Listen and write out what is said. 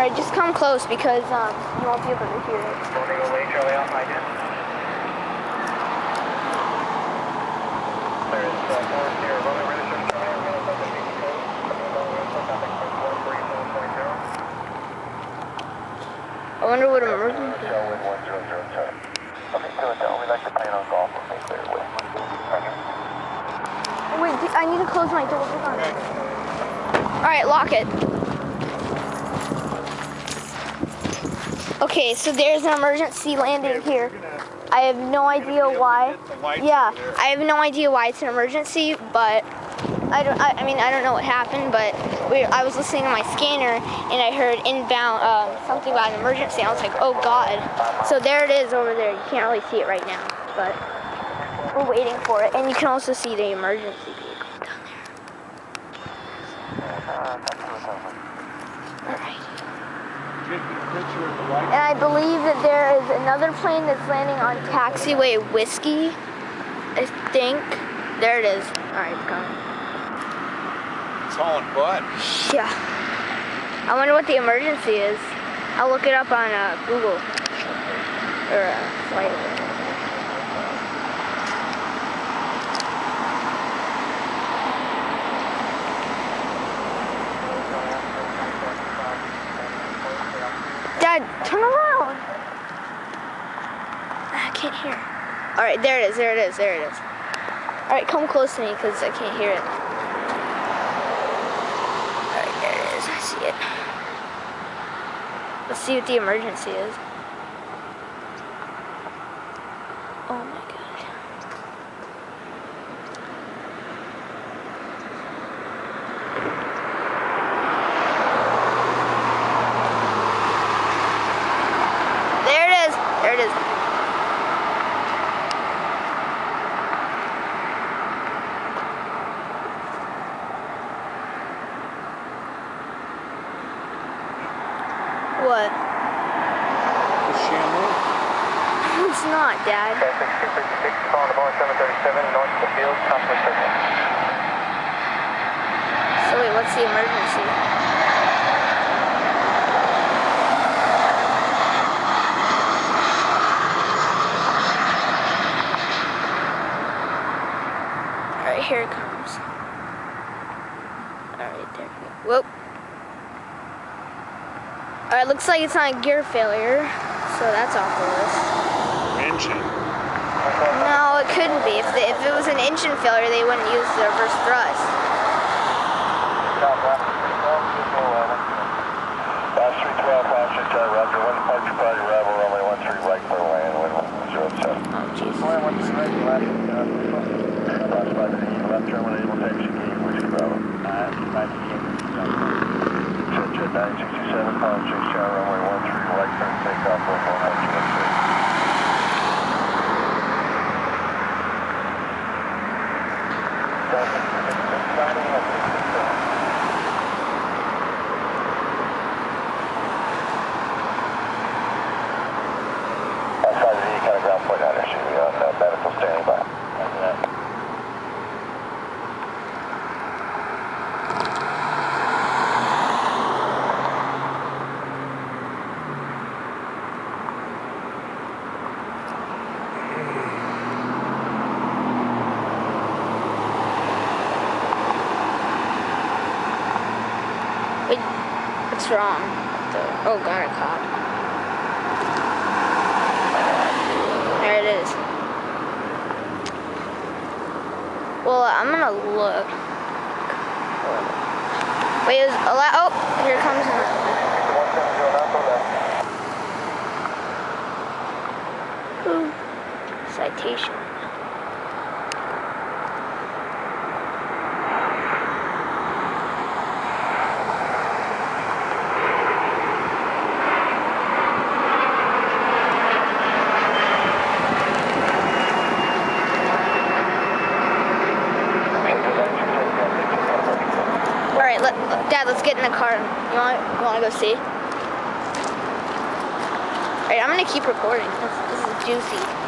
Alright, just come close because you won't be able to hear it. I wonder what emergency. Okay, so we like to plan on golf. Wait, I need to close my door. Alright, lock it. Okay, so there's an emergency landing here. I have no idea why. Yeah, I have no idea why it's an emergency, but I don't know what happened, but I was listening to my scanner and I heard inbound something about an emergency. I was like, oh God. So there it is over there. You can't really see it right now, but we're waiting for it. And you can also see the emergency vehicle down there. All right. And I believe that there is another plane that's landing on taxiway Whiskey, I think. There it is. All right, it's coming. It's hauling butt. Yeah. I wonder what the emergency is. I'll look it up on Google or flight. Dad, turn around. I can't hear. All right, there it is. There it is. There it is. All right, come close to me because I can't hear it. See it. Let's see what the emergency is. Oh my God. There it is. There it is. What? It's not, Dad. Okay, 6256, calling the Boeing 737, north of the field, complex circle. So wait, what's the emergency? Alright, here it comes. Alright, there we go. Whoa. Alright, looks like it's on a gear failure, so that's off the list. Engine. No, it couldn't be. If it was an engine failure, they wouldn't use the reverse thrust. Last 312, last 6, Roger, 1 departure, party arrival, runway 13 right, clear land, wind 107. Oh, Jesus. Runway 13 right, last 5 to the left terminal, able taxi, gate, whiskey, Bravo. 967, calling Chase Tower, runway 13, right turn, takeoff, runway 116. Outside of the kind of ground point on issue, we on medical standing by. Wait, what's wrong? Oh God, a cop. There it is. Well, I'm gonna look. Wait, is oh, here comes another. Ooh, citation. Dad, let's get in the car. You want to go see? Alright, I'm gonna keep recording. This is juicy.